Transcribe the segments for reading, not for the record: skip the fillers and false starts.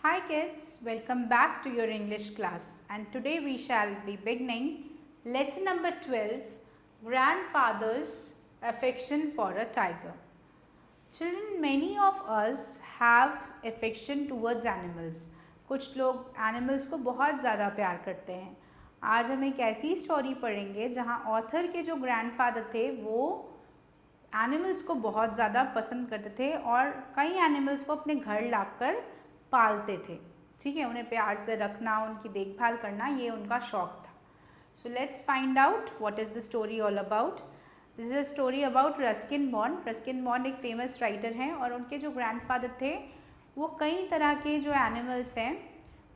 Hi kids, welcome back to your English class, and today we shall be beginning lesson number 12, Grandfather's Affection for a Tiger. Children, many of us have affection towards animals. कुछ लोग animals को बहुत ज़्यादा प्यार करते हैं. आज हम एक ऐसी स्टोरी पढ़ेंगे जहाँ ऑथर के जो ग्रैंडफादर थे वो एनिमल्स को बहुत ज़्यादा पसंद करते थे और कई एनिमल्स को अपने घर लाकर पालते थे. ठीक है, उन्हें प्यार से रखना, उनकी देखभाल करना, ये उनका शौक था. So let's find out what is the story all about. This is a story about Ruskin bond. Ruskin bond एक फेमस राइटर हैं और उनके जो ग्रैंडफादर थे वो कई तरह के जो एनिमल्स हैं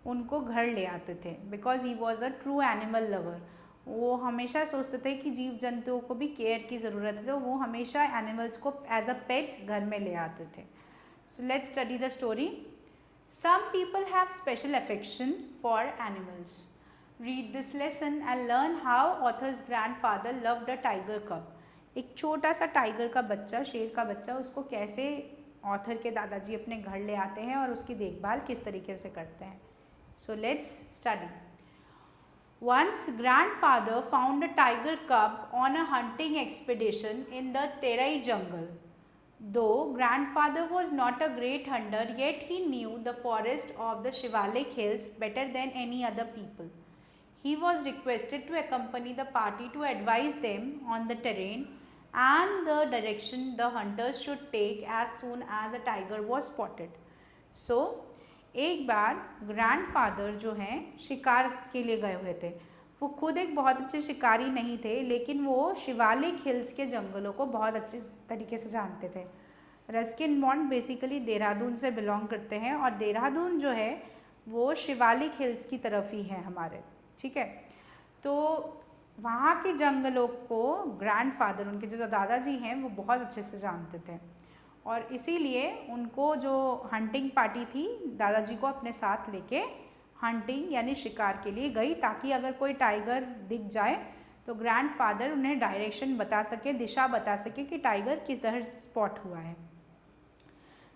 उनको घर ले आते थे. Because he was a true animal lover. वो हमेशा सोचते थे कि जीव जंतुओं को भी केयर की ज़रूरत है, तो वो हमेशा एनिमल्स को एज अ पेट घर में ले आते थे. So let's study the story. Some people have special affection for animals. Read this lesson and learn how author's grandfather loved a tiger cub. एक छोटा सा टाइगर का बच्चा, शेर का बच्चा, उसको कैसे ऑथर के दादाजी अपने घर ले आते हैं और उसकी देखभाल किस तरीके से करते हैं. So let's study. Once grandfather found a tiger cub on a hunting expedition in the Terai jungle. Though grandfather was not a great hunter, yet he knew the forest of the Shivalik hills better than any other people. He was requested to accompany the party to advise them on the terrain and the direction the hunters should take as soon as a tiger was spotted. So, एक बार grandfather जो हैं शिकार के लिए गए हुए थे. वो खुद एक बहुत अच्छे शिकारी नहीं थे, लेकिन वो शिवालिक हिल्स के जंगलों को बहुत अच्छे तरीके से जानते थे. रस्किन बॉन्ड बेसिकली देहरादून से बिलोंग करते हैं और देहरादून जो है वो शिवालिक हिल्स की तरफ ही है हमारे. ठीक है, तो वहाँ के जंगलों को ग्रैंडफादर, उनके जो दादाजी हैं, वो बहुत अच्छे से जानते थे और इसीलिए उनको जो हंटिंग पार्टी थी दादाजी को अपने साथ लेके हंटिंग यानी शिकार के लिए गई, ताकि अगर कोई टाइगर दिख जाए तो ग्रैंडफादर उन्हें डायरेक्शन बता सके, दिशा बता सके कि टाइगर किस तरह स्पॉट हुआ है.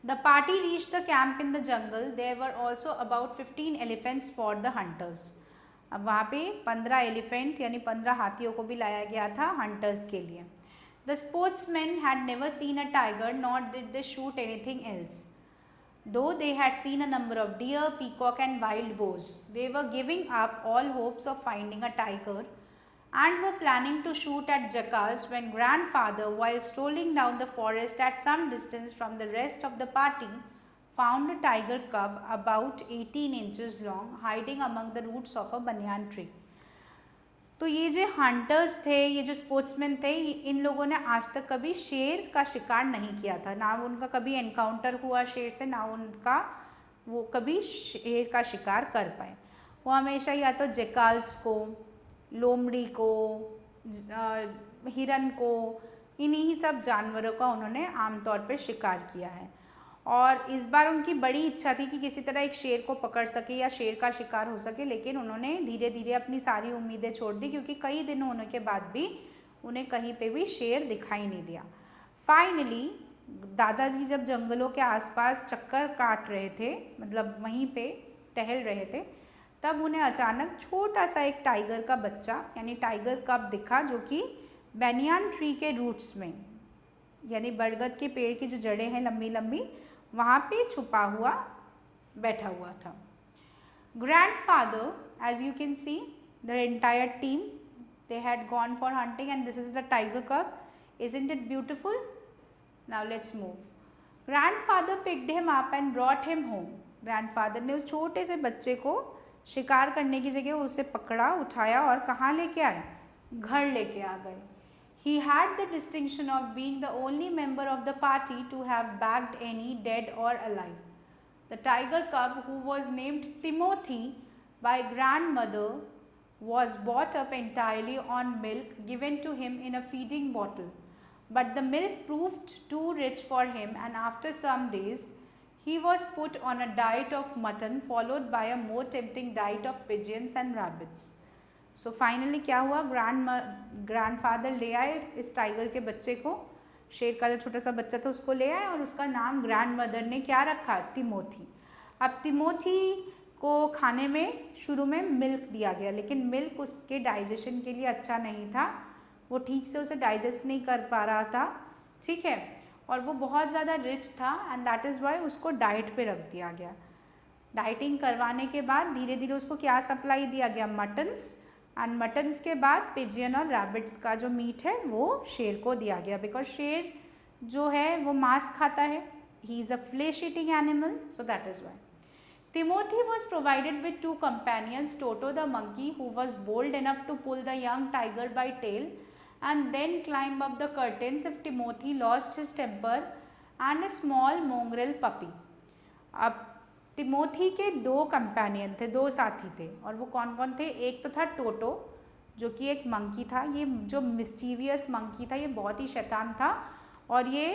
The party reach the camp in the jungle. There were also about 15 elephants for the hunters. अब वहाँ पे 15 एलिफेंट यानी 15 हाथियों को भी लाया गया था हंटर्स के लिए. The sportsman had never seen a tiger not did they shoot anything else. Though they had seen a number of deer, peacock and wild boars, they were giving up all hopes of finding a tiger and were planning to shoot at jackals when grandfather, while strolling down the forest at some distance from the rest of the party, found a tiger cub about 18 inches long hiding among the roots of a banyan tree. तो ये जो hunters थे, ये जो sportsman थे, इन लोगों ने आज तक कभी शेर का शिकार नहीं किया था. ना उनका कभी एनकाउंटर हुआ शेर से, ना उनका वो कभी शेर का शिकार कर पाए. वो हमेशा या तो जैकाल्स को, लोमड़ी को, हिरन को, इन्हीं सब जानवरों का उन्होंने आमतौर पर शिकार किया है. और इस बार उनकी बड़ी इच्छा थी कि किसी तरह एक शेर को पकड़ सके या शेर का शिकार हो सके, लेकिन उन्होंने धीरे धीरे अपनी सारी उम्मीदें छोड़ दी क्योंकि कई दिन होने के बाद भी उन्हें कहीं पे भी शेर दिखाई नहीं दिया. फाइनली दादाजी जब जंगलों के आसपास चक्कर काट रहे थे, मतलब वहीं पे टहल रहे थे, तब उन्हें अचानक छोटा सा एक टाइगर का बच्चा यानी टाइगर कब दिखा, जो कि बैनियान ट्री के रूट्स में यानी बरगद के पेड़ की जो जड़ें हैं लंबी लंबी, वहाँ पे छुपा हुआ बैठा हुआ था. Grandfather, as you can see, the entire team, they had gone for hunting and this is the tiger cub. Isn't it beautiful? Now let's move. Grandfather picked him up and brought him home. Grandfather ने उस छोटे से बच्चे को शिकार करने की जगह उसे पकड़ा, उठाया और कहाँ लेके आए? घर लेके आ गए. He had the distinction of being the only member of the party to have bagged any, dead or alive. The tiger cub, who was named Timothy by grandmother, was brought up entirely on milk given to him in a feeding bottle. But the milk proved too rich for him, and after some days, he was put on a diet of mutton, followed by a more tempting diet of pigeons and rabbits. So finally क्या हुआ? Grandfather ले आए इस tiger के बच्चे को, शेर का जो छोटा सा बच्चा था उसको ले आए और उसका नाम ग्रैंडमदर ने क्या रखा? टिमोथी. अब तिमोथी को खाने में शुरू में मिल्क दिया गया, लेकिन मिल्क उसके डाइजेशन के लिए अच्छा नहीं था, वो ठीक से उसे डाइजेस्ट नहीं कर पा रहा था, ठीक है, और वो बहुत ज़्यादा रिच था एंड दैट इज़ वाई उसको डाइट पे रख दिया गया। डाइटिंग करवाने के बाद धीरे धीरे उसको क्या सप्लाई दिया गया, मटन्स, एंड मटन्स के बाद पिजियन और रैबिट्स का जो मीट है वो शेर को दिया गया, बिकॉज शेर जो है वो मांस खाता है, he is a flesh eating animal, so that is why. Timothy was provided with 2 companions, Toto the monkey, who was bold enough to pull the young tiger by tail and then climb up the curtains if Timothy lost his temper, and a small mongrel puppy. अब तिमोथी के 2 companion थे, 2 साथी थे, और वो कौन कौन थे, एक तो था टोटो जो कि एक मंकी था, ये जो मिस्चीवियस मंकी था, ये बहुत ही शैतान था, और ये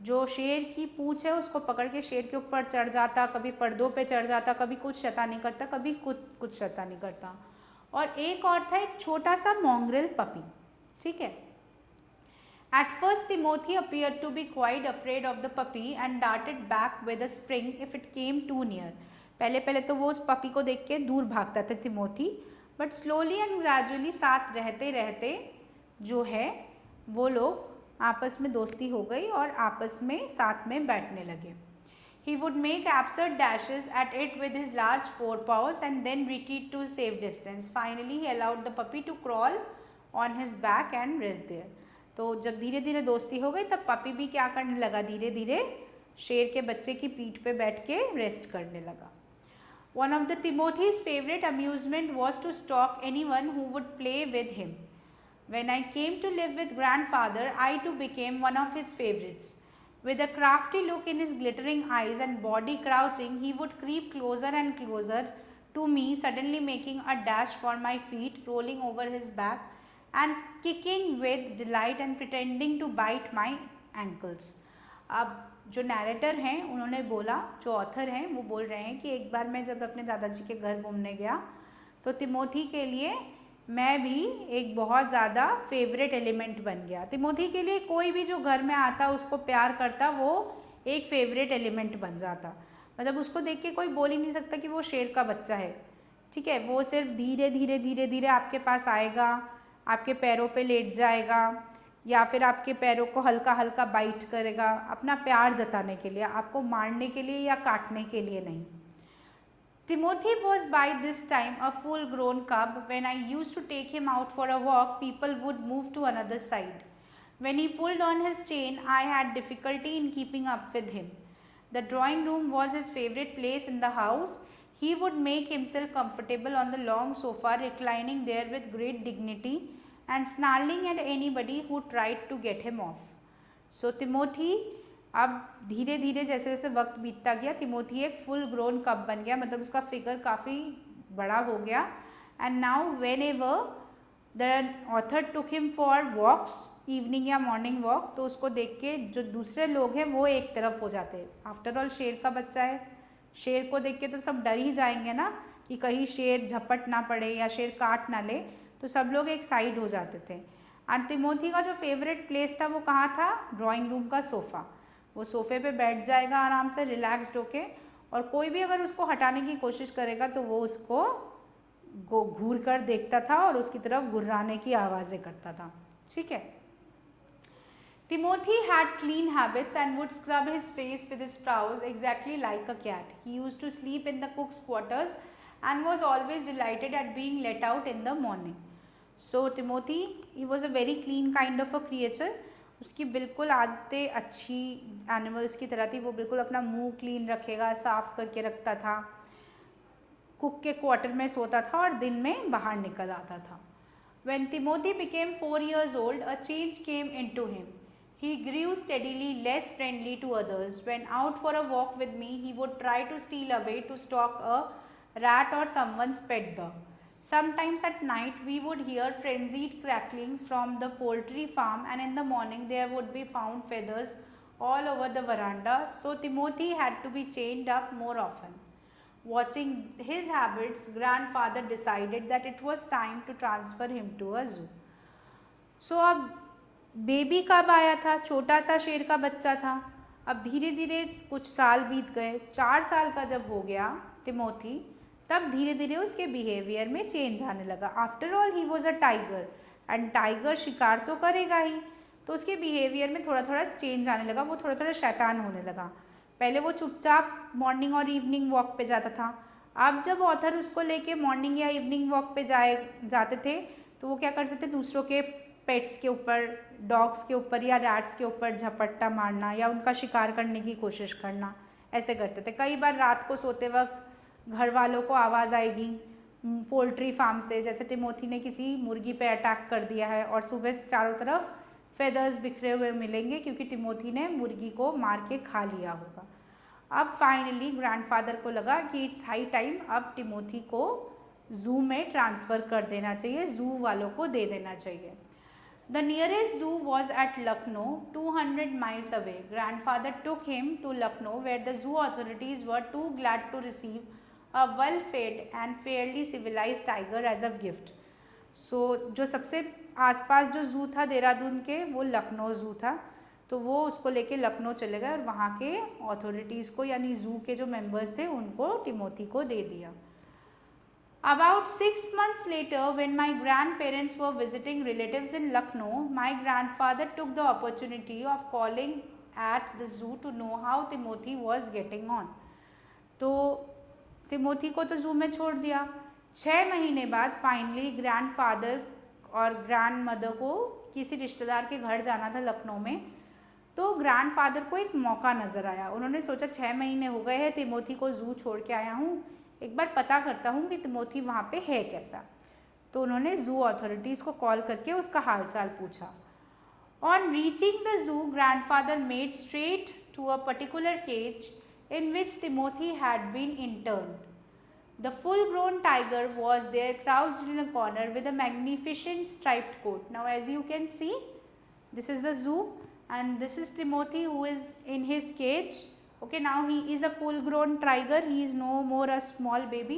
जो शेर की पूंछ है उसको पकड़ के शेर के ऊपर चढ़ जाता, कभी पर्दों पे चढ़ जाता, कभी कुछ शैतानी करता, कभी कुछ शैतानी करता। और एक और था एक छोटा सा मोंग्रेल पपी, ठीक है। At first Timothy appeared to be quite afraid of the puppy and darted back with a spring if it came too near. पहले तो वो उस पपी को देख के दूर भागता था Timothy, but slowly and gradually साथ रहते रहते जो है वो लोग आपस में दोस्ती हो गई और आपस में साथ में बैठने लगे। He would make absurd dashes at it with his large forepaws and then retreat to a safe distance. Finally, he allowed the puppy to crawl on his back and rest there. तो जब धीरे धीरे दोस्ती हो गई तब puppy भी क्या करने लगा, धीरे धीरे शेर के बच्चे की पीठ पे बैठ के रेस्ट करने लगा। One of the Timothy's favorite amusement was to stalk anyone who would play with him. When I came to live with grandfather, I too became one of his favorites. With a crafty look in his glittering eyes and body crouching, he would creep closer and closer to me, suddenly making a dash for my feet, rolling over his back and kicking with delight and pretending to bite my ankles. अब जो narrator हैं उन्होंने बोला, जो author हैं वो बोल रहे हैं कि एक बार मैं जब अपने दादाजी के घर घूमने गया तो तिमोथी के लिए मैं भी एक बहुत ज़्यादा फेवरेट एलिमेंट बन गया। तिमोथी के लिए कोई भी जो घर में आता उसको प्यार करता वो एक फेवरेट एलिमेंट बन जाता, मतलब उसको देख के कोई बोल ही नहीं सकता कि वो शेर का बच्चा है, ठीक है। वो सिर्फ धीरे धीरे धीरे धीरे आपके पास आएगा, आपके पैरों पे लेट जाएगा या फिर आपके पैरों को हल्का हल्का बाइट करेगा, अपना प्यार जताने के लिए, आपको मारने के लिए या काटने के लिए नहीं। Timothy was by this time a full-grown cub. When I used to take him out for a walk, people would move to another side. When he pulled on his chain, I had difficulty in keeping up with him. The drawing room was his favorite place in the house. He would make himself comfortable on the long sofa, reclining there with great dignity and snarling at anybody who tried to get him off. So Timothy, अब धीरे धीरे जैसे जैसे वक्त बीतता गया तिमोथी एक full grown कब बन गया, मतलब उसका फिगर काफ़ी बड़ा हो गया। And now whenever the author took him for walks, evening या मॉर्निंग वॉक, तो उसको देख के जो दूसरे लोग हैं वो एक तरफ हो जाते हैं। आफ्टर ऑल शेर का बच्चा है, शेर को देख के तो सब डर ही जाएंगे ना कि कहीं शेर झपट ना पड़े या शेर काट ना ले, तो सब लोग एक साइड हो जाते थे। एंड तिमोथी का जो फेवरेट प्लेस था वो कहाँ था, ड्राइंग रूम का सोफ़ा। वो सोफ़े पे बैठ जाएगा आराम से रिलैक्स्ड होके, और कोई भी अगर उसको हटाने की कोशिश करेगा तो वो उसको घूर कर देखता था और उसकी तरफ गुर्राने की आवाज़ें करता था, ठीक है। Timothy had clean habits and would scrub his face with his paws exactly like a cat. He used to sleep in the cook's quarters and was always delighted at being let out in the morning. So Timothy, he was a very clean kind of a creature. उसकी बिल्कुल आदतें अच्छी animals की तरह थी, वो बिल्कुल अपना मुंह क्लीन रखेगा, साफ करके रखता था, कुक के क्वार्टर में सोता था और दिन में बाहर निकल आता था। When Timothy became 4 years old, a change came into him. He grew steadily less friendly to others. When out for a walk with me, he would try to steal away to stalk a rat or someone's pet dog. Sometimes at night we would hear frenzied crackling from the poultry farm, and in the morning there would be found feathers all over the veranda, so Timothy had to be chained up more often. Watching his habits, grandfather decided that it was time to transfer him to a zoo. So अब baby कब आया था, छोटा सा शेर का बच्चा था, अब धीरे धीरे कुछ साल बीत गए, 4 साल का जब हो गया टिमोथी, तब धीरे धीरे उसके बिहेवियर में चेंज आने लगा। After all he was a tiger and tiger शिकार तो करेगा ही, तो उसके बिहेवियर में थोड़ा थोड़ा चेंज आने लगा, वो थोड़ा थोड़ा शैतान होने लगा। पहले वो चुपचाप मॉर्निंग और इवनिंग वॉक पे जाता था। अब जब ऑथर उसको लेके मॉर्निंग या इवनिंग वॉक पे जाते थे तो वो क्या करते थे, दूसरों के पेट्स के ऊपर, डॉग्स के ऊपर या रैट्स के ऊपर झपट्टा मारना या उनका शिकार करने की कोशिश करना, ऐसे करते थे। कई बार रात को सोते वक्त घर वालों को आवाज़ आएगी पोल्ट्री फार्म से, जैसे टिमोथी ने किसी मुर्गी पे अटैक कर दिया है, और सुबह चारों तरफ फेदर्स बिखरे हुए मिलेंगे क्योंकि टिमोथी ने मुर्गी को मार के खा लिया होगा। अब फाइनली ग्रैंडफादर को लगा कि इट्स हाई टाइम अब टिमोथी को जू में ट्रांसफ़र कर देना चाहिए, जू वालों को दे देना चाहिए। The nearest zoo was at Lucknow, 200 miles away. Grandfather took him to Lucknow, where the zoo authorities were too glad to receive a well-fed and fairly civilized tiger as a gift. So जो सबसे आसपास जो जू था देहरादून के, वो लखनऊ जू था, तो वो उसको लेके लखनऊ चले गए और वहाँ के अथॉरिटीज़ को, यानी जू के जो मेंबर्स थे, उनको टिमोथी को दे दिया। About 6 months later, when my grandparents were visiting relatives in Lucknow, my grandfather took the opportunity of calling at the zoo to know how Timothy was getting on. तो टिमोथी को तो जू में छोड़ दिया। 6 महीने बाद फाइनली ग्रैंडफादर और ग्रैंड मदर को किसी रिश्तेदार के घर जाना था लखनऊ में, तो ग्रैंडफादर को एक मौका नज़र आया। उन्होंने सोचा 6 महीने हो गए हैं टिमोथी को जू छोड़ के आया हूँ, एक बार पता करता हूँ कि टिमोथी वहाँ पे है कैसा। तो उन्होंने जू अथॉरिटीज़ को कॉल करके उसका हालचाल पूछा। On reaching the zoo, grandfather made straight to a particular cage in which Timothy had been interned. The full grown tiger was there crouched in a corner with a magnificent striped coat. Now as you can see, this is the zoo and this is Timothy who is in his cage. Okay, now he is a full grown tiger, he is no more a small baby.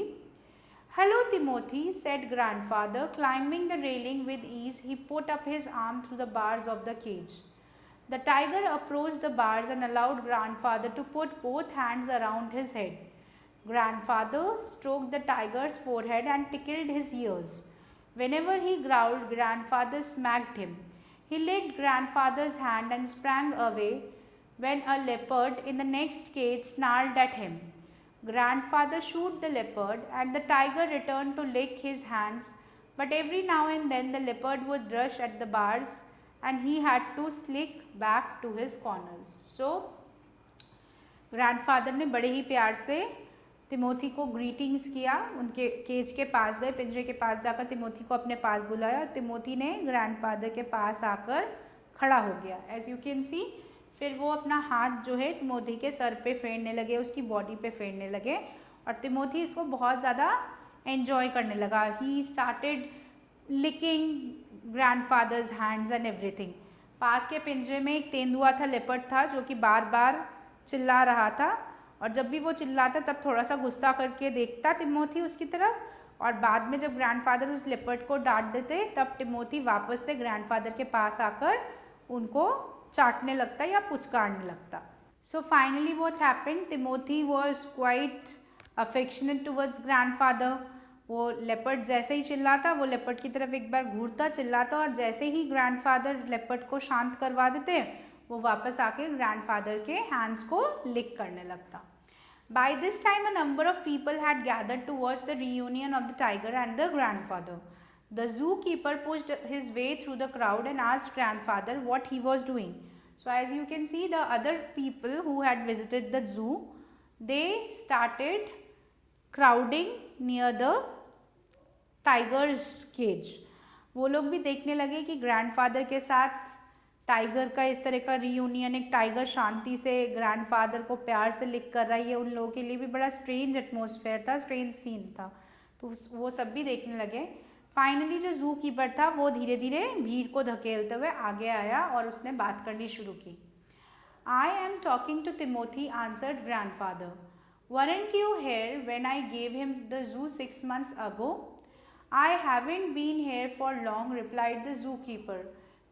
Hello Timothy, said grandfather. Climbing the railing with ease, he put up his arm through the bars of the cage. The tiger approached the bars and allowed grandfather to put both hands around his head. Grandfather stroked the tiger's forehead and tickled his ears. Whenever he growled, grandfather smacked him. He licked grandfather's hand and sprang away when a leopard in the next cage snarled at him. Grandfather shot the leopard and the tiger returned to lick his hands, but every now and then the leopard would rush at the bars and he had to slink back to his corners. So, grandfather ने बड़े ही प्यार से Timothy को greetings किया, उनके cage के पास गए, पिंजरे के पास जाकर टिमोथी को अपने पास बुलाया और टिमोथी ने ग्रैंडफादर के पास आकर खड़ा हो गया। एज यू कैन सी, फिर वो अपना हाथ जो है टिमोथी के सर पे फेरने लगे, उसकी बॉडी पे फेरने लगे और टिमोथी इसको बहुत ज़्यादा एन्जॉय करने लगा। He started licking grandfather's hands and everything. पास के पिंजरे में एक तेंदुआ था, लेपर्ड था, जो कि बार बार चिल्ला रहा था और जब भी वो चिल्लाता तब थोड़ा सा गुस्सा करके देखता टिमोथी उसकी तरफ और बाद में जब ग्रैंडफादर उस लेपर्ड को डांट देते तब टिमोथी वापस से ग्रैंडफादर के पास आकर उनको चाटने लगता या पुचकारने लगता। So finally what happened, Timothy was quite affectionate towards grandfather. वो लेपर्ड जैसे ही चिल्लाता वो लेपर्ड की तरफ एक बार घूरता, चिल्लाता और जैसे ही ग्रैंडफादर लेपर्ड को शांत करवा देते वो वापस आके ग्रैंडफादर के हैंड्स को लिक करने लगता। By this time, a number of people had gathered to watch the reunion of the tiger and the grandfather. The zookeeper pushed his way through the crowd and asked grandfather what he was doing. So as you can see, the other people who had visited the zoo, they started crowding near the tiger's cage. वो लोग भी देखने लगे कि grandfather के साथ tiger का इस तरह का रियूनियन, एक टाइगर शांति से ग्रैंडफादर को प्यार से लिक कर रहा है, ये उन लोगों के लिए भी बड़ा स्ट्रेंज एटमॉस्फेयर था, स्ट्रेंज सीन था, तो वो सब भी देखने लगे। फाइनली जो जू कीपर था वो धीरे धीरे भीड़ को धकेलते हुए आगे आया और उसने बात करनी शुरू की। I am talking to Timothy, answered grandfather. Weren't you here when I gave him the zoo 6 months ago? I haven't been here for long, replied the zookeeper.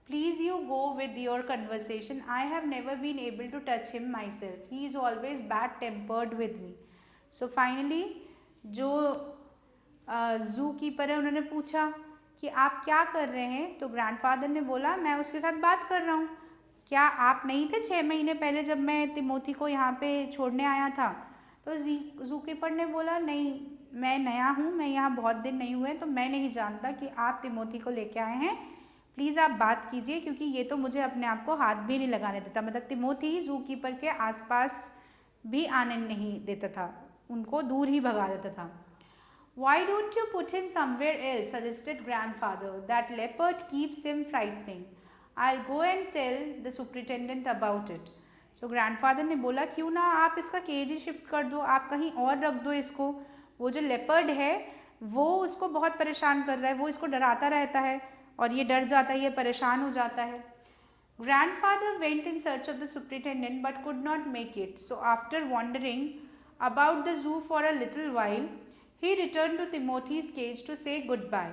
Please you go with your conversation. I have never been able to touch him myself. He is always bad tempered with me. So finally जो जू keeper है उन्होंने पूछा कि आप क्या कर रहे हैं, तो ग्रैंडफादर ने बोला मैं उसके साथ बात कर रहा हूँ। क्या आप नहीं थे 6 महीने पहले जब मैं तिमोथी को यहाँ पे छोड़ने आया था? तो जू कीपर ने बोला नहीं, मैं नया हूँ, मैं यहाँ बहुत दिन नहीं हुए, तो मैं नहीं जानता कि आप तिमोथी को लेके आए हैं। प्लीज़ आप बात कीजिए, क्योंकि ये तो मुझे अपने आप को हाथ भी नहीं लगाने देता। मतलब तिमोथी जू कीपर के आसपास भी आने नहीं देता था, उनको दूर ही भगा देता था। Why don't you put him somewhere else? Suggested grandfather. That leopard keeps him frightening. I'll go and tell the superintendent about it. So grandfather ने बोला क्यों ना आप इसका केज ही शिफ्ट कर दो, आप कहीं और रख दो इसको। वो जो लेपर्ड है वो उसको बहुत परेशान कर रहा है, वो इसको डराता रहता है और ये डर जाता है, ये परेशान हो जाता है। Grandfather went in search of the superintendent but could not make it. So after wandering about the zoo for a little while, he returned to Timothy's cage to say goodbye.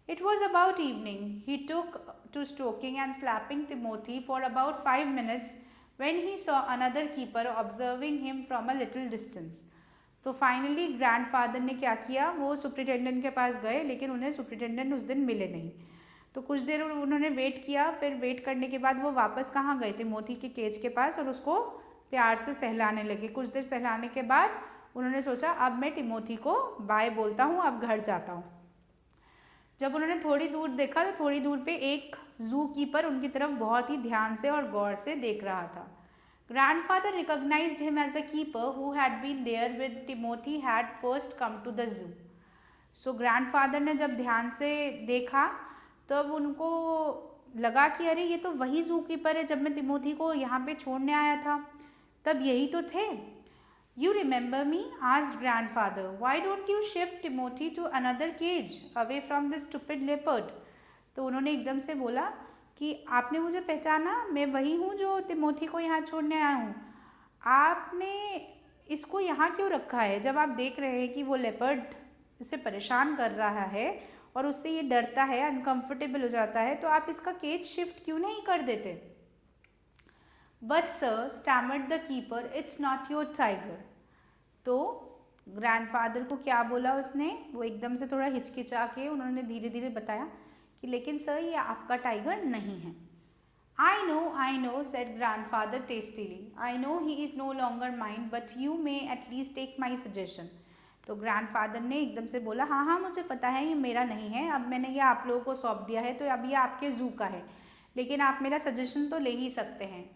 It was about evening. He took to stroking and slapping Timothy for about 5 minutes when he saw another keeper observing him from a little distance. तो finally grandfather ने क्या किया, वो superintendent के पास गए, लेकिन उन्हें superintendent उस दिन मिले नहीं। तो कुछ देर उन्होंने वेट किया, फिर वेट करने के बाद वो वापस कहाँ गए, तिमोथी के केज के पास, और उसको प्यार से सहलाने लगे। कुछ देर सहलाने के बाद उन्होंने सोचा अब मैं तिमोथी को बाय बोलता हूँ, अब घर जाता हूँ। जब उन्होंने थोड़ी दूर देखा तो थोड़ी दूर पे एक जू कीपर उनकी तरफ बहुत ही ध्यान से और गौर से देख रहा था। Grandfather recognized him as the keeper who had been there when Timothy had first come to the zoo. So grandfather ने जब ध्यान से देखा तब उनको लगा कि अरे ये तो वही जू कीपर है जब मैं तिमोथी को यहाँ पे छोड़ने आया था, तब यही तो थे। You remember me? asked grandfather. Why don't you shift Timothy to another cage away from this stupid leopard? तो उन्होंने एकदम से बोला कि आपने मुझे पहचाना, मैं वही हूँ जो तिमोथी को यहाँ छोड़ने आया हूँ। आपने इसको यहाँ क्यों रखा है जब आप देख रहे हैं कि वो लेपर्ड इसे परेशान कर रहा है और उससे ये डरता है, अनकंफर्टेबल हो जाता है, तो आप इसका केज शिफ्ट क्यों नहीं कर देते? But sir, stammered the keeper, it's not your tiger. तो ग्रैंडफादर को क्या बोला उसने, वो एकदम से थोड़ा हिचकिचा के उन्होंने धीरे धीरे बताया कि लेकिन सर ये आपका टाइगर नहीं है। I know, said grandfather tastily. I know he is no longer mine, but you may at least take my suggestion. तो ग्रैंडफादर ने एकदम से बोला हाँ हाँ मुझे पता है ये मेरा नहीं है, अब मैंने ये आप लोगों को सौंप दिया है, तो अब ये आपके जू का है, लेकिन आप मेरा सजेशन तो ले ही सकते हैं।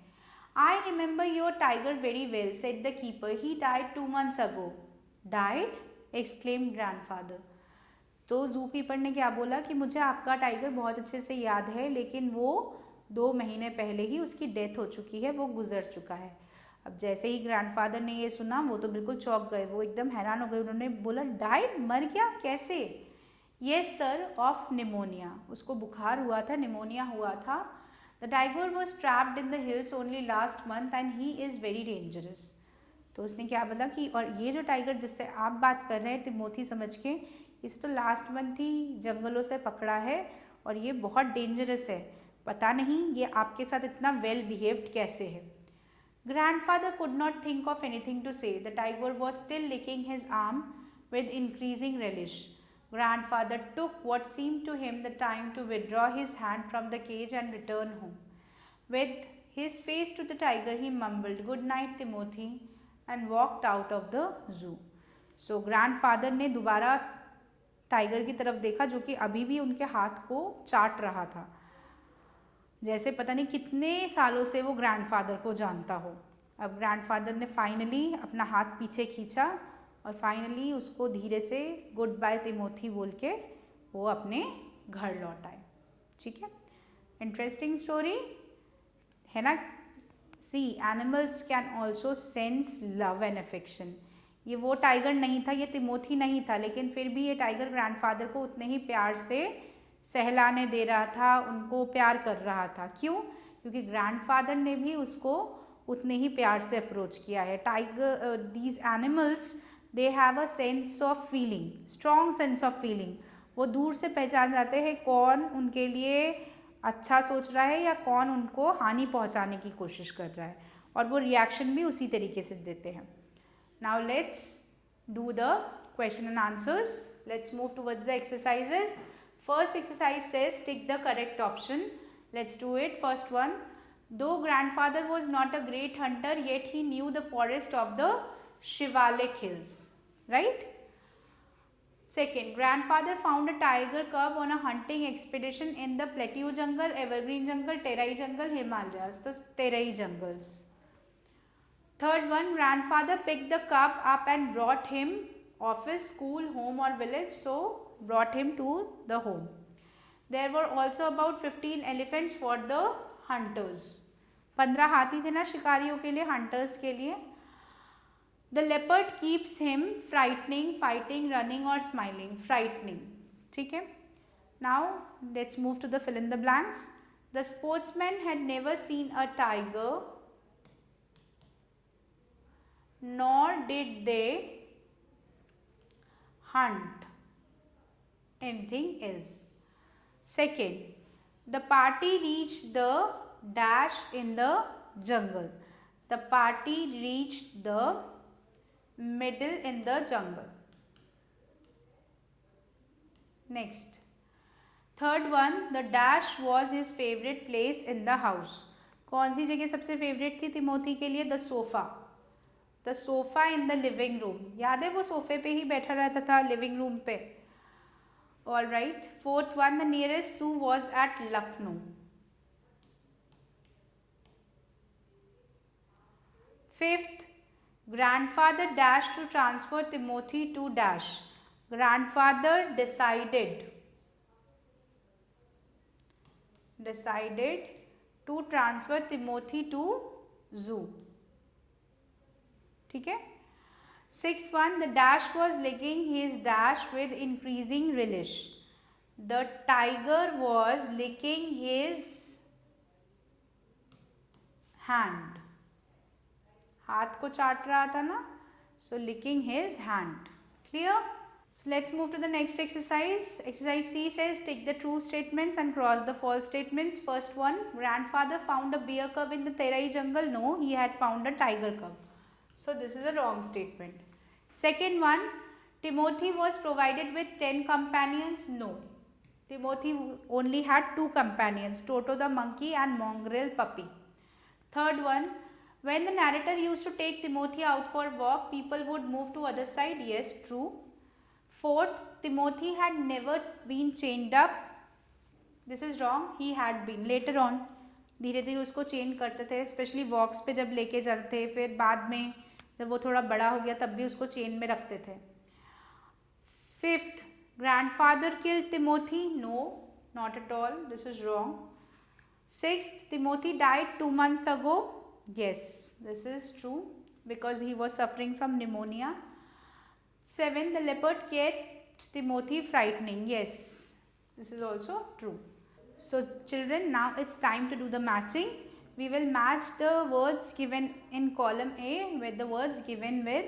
I remember your tiger very well, said the keeper. He died 2 months ago. Died? exclaimed grandfather. तो जू कीपर ने क्या बोला कि मुझे आपका टाइगर बहुत अच्छे से याद है, लेकिन वो 2 महीने पहले ही उसकी डेथ हो चुकी है, वो गुजर चुका है। अब जैसे ही ग्रैंडफादर ने ये सुना वो तो बिल्कुल चौंक गए, वो एकदम हैरान हो गए। उन्होंने बोला डाइड, मर गया, कैसे? यस सर, ऑफ निमोनिया, उसको बुखार हुआ था, निमोनिया हुआ था। The tiger was trapped in the hills only last month and he is very dangerous. तो उसने क्या बोला कि और ये जो टाइगर जिससे आप बात कर रहे हैं तिमोथी समझ के, इसे तो लास्ट मंथ ही जंगलों से पकड़ा है और ये बहुत डेंजरस है, पता नहीं ये आपके साथ इतना वेल बिहेव्ड कैसे है। Grandfather could not think of anything to say. The tiger was still licking his arm with increasing relish. Grandfather took what seemed to him the time to withdraw his hand from the cage and return home. With his face to the tiger, he mumbled, "Good night, Timothy," and walked out of the zoo. So grandfather ने दोबारा tiger की तरफ देखा जो कि अभी भी उनके हाथ को चाट रहा था, जैसे पता नहीं कितने सालों से वो ग्रैंडफादर को जानता हो। अब ग्रैंडफादर ने फाइनली अपना हाथ पीछे खींचा और फाइनली उसको धीरे से गुड बाय तिमोथी बोल के वो अपने घर लौट आए। ठीक है, इंटरेस्टिंग स्टोरी है ना। See animals can also sense love and affection. ये वो टाइगर नहीं था, ये तिमोथी नहीं था, लेकिन फिर भी ये टाइगर ग्रैंडफादर को उतने ही प्यार से सहलाने दे रहा था, उनको प्यार कर रहा था। क्यों? क्योंकि ग्रैंडफादर ने भी उसको उतने ही प्यार से अप्रोच किया है। Tiger, these animals, they have a sense of feeling, strong sense of feeling. वो दूर से पहचान जाते हैं कौन उनके लिए अच्छा सोच रहा है या कौन उनको हानि पहुंचाने की कोशिश कर रहा है, और वो रिएक्शन भी उसी तरीके से देते हैं. Now let's do the question and answers. Let's move towards the exercises. First exercise says tick the correct option. Let's do it. First one. Though grandfather was not a great hunter, yet he knew the forest of the Shivalik hills. Right? Second, grandfather found a tiger cub on a hunting expedition in the plateau jungle, evergreen jungle, terai jungle, Himalayas. The terai jungles. Third one, grandfather picked the cub up and brought him office, school, home or village. So brought him to the home. There were also about 15 elephants for the hunters. 15 हाथी थे ना शिकारियों के लिए, hunters के लिए. The leopard keeps him frightening, fighting, running or smiling. Frightening. ठीक है. Now let's move to the fill in the blanks. The sportsman had never seen a tiger, nor did they hunt anything else. Second, the party reached the dash in the jungle. The party reached the middle in the jungle. Next, third one, the dash was his favorite place in the house. कौन सी जगह सबसे favourite थी Timothy के लिए? The sofa. The sofa in the living room. याद है वो सोफे पे ही बैठा रहता था लिविंग रूम पे. All right. Fourth one, the nearest zoo was at Lucknow. Fifth, grandfather dashed to transfer Timothy to dash. Grandfather decided to transfer Timothy to zoo. ठीक है. Sixth one, the dash was licking his dash with increasing relish. The tiger was licking his hand. हाथ को चाट रहा था ना, so licking his hand. Clear? So let's move to the next exercise. Exercise C says take the true statements and cross the false statements. First one, grandfather found a bear cub in the Terai jungle. No, he had found a tiger cub. So this is a wrong statement. Second one, Timothy was provided with 10 companions. No, Timothy only had 2 companions, Toto the monkey and Mongrel puppy. Third one, when the narrator used to take Timothy out for a walk, people would move to other side. Yes, true. Fourth, Timothy had never been chained up. This is wrong. He had been. Later on, धीरे धीरे उसको chain करते थे, specially वॉक्स पे जब लेके जाते थे. फिर बाद में जब वो थोड़ा बड़ा हो गया तब भी उसको चेन में रखते थे. Fifth, grandfather killed Timothy. No, not at all. This is wrong. Sixth, Timothy died 2 months ago. Yes, this is true because he was suffering from pneumonia. 7, the leopard kept Timothy frightening. Yes, this is also true. So children, now it's time to do the matching. We will match the words given in column A with the words given with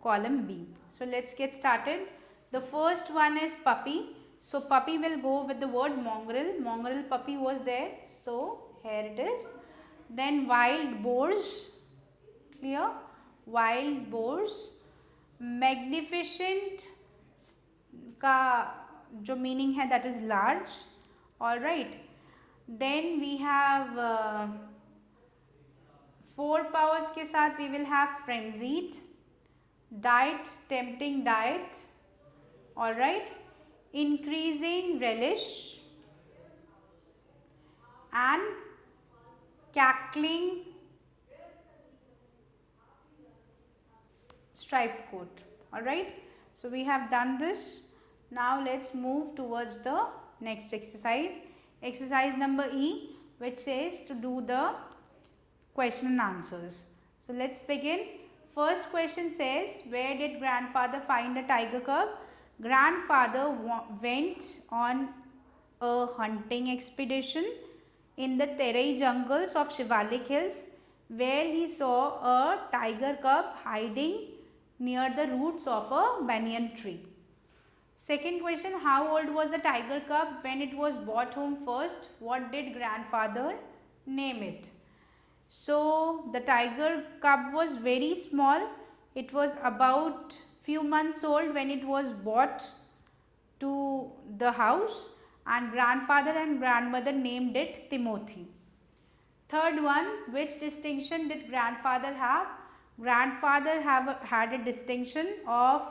column B. So let's get started. The first one is puppy. So puppy will go with the word mongrel. Mongrel puppy was there. So here it is. Then wild boars. Clear? Wild boars. Magnificent का जो meaning है that is large. All right. Then we have 4 powers के साथ we will have frenzied, diet, tempting diet. All right. Increasing relish and cackling striped coat. All right. So we have done this. Now let's move towards the next exercise. Exercise number E, which says to do the question and answers. So let's begin. First question says, where did grandfather find a tiger cub? Grandfather went on a hunting expedition in the Terai jungles of Shivalik hills, where he saw a tiger cub hiding near the roots of a banyan tree. Second question, how old was the tiger cub when it was brought home first? What did grandfather name it? So the tiger cub was very small. It was about few months old when it was brought to the house, and grandfather and grandmother named it Timothy. Third one, which distinction did grandfather have? Grandfather had a distinction of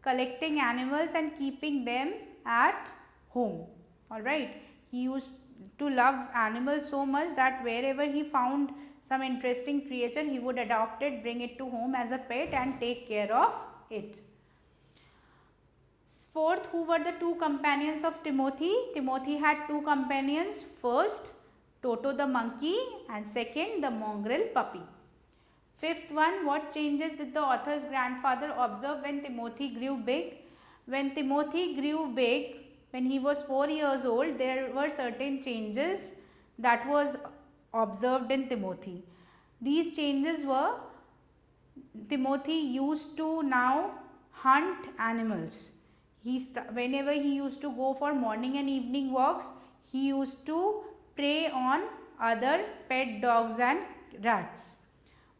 collecting animals and keeping them at home. Alright, he used to love animals so much that wherever he found some interesting creature, he would adopt it, bring it to home as a pet and take care of it. Fourth, who were the two companions of Timothy? Timothy had two companions. First, Toto the monkey, and second, the mongrel puppy. Fifth one, what changes did the author's grandfather observe when Timothy grew big? When Timothy grew big, when he was 4 years old, there were certain changes that was observed in Timothy. These changes were, Timothy used to now hunt animals. Whenever he used to go for morning and evening walks, he used to prey on other pet dogs and rats.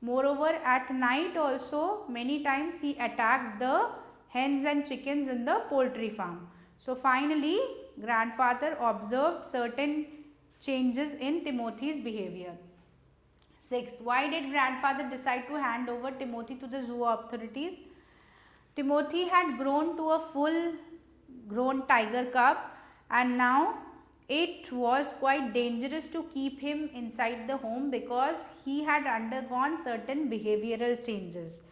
Moreover, at night also, many times he attacked the hens and chickens in the poultry farm. So finally, grandfather observed certain changes in Timothy's behavior. Sixth, why did grandfather decide to hand over Timothy to the zoo authorities? Timothy had grown to a full grown tiger cub, and now it was quite dangerous to keep him inside the home because he had undergone certain behavioral changes.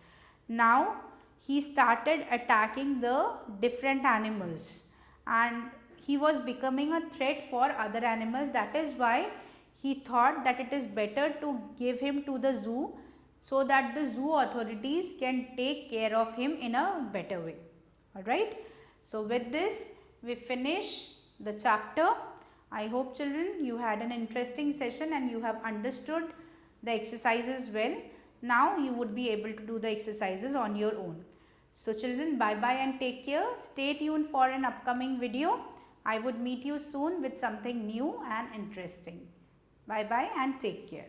Now he started attacking the different animals and he was becoming a threat for other animals. That is why he thought that it is better to give him to the zoo so that the zoo authorities can take care of him in a better way. Alright. So with this we finish the chapter. I hope children you had an interesting session and you have understood the exercises well. Now you would be able to do the exercises on your own. So children, bye bye and take care. Stay tuned for an upcoming video. I would meet you soon with something new and interesting. Bye bye and take care.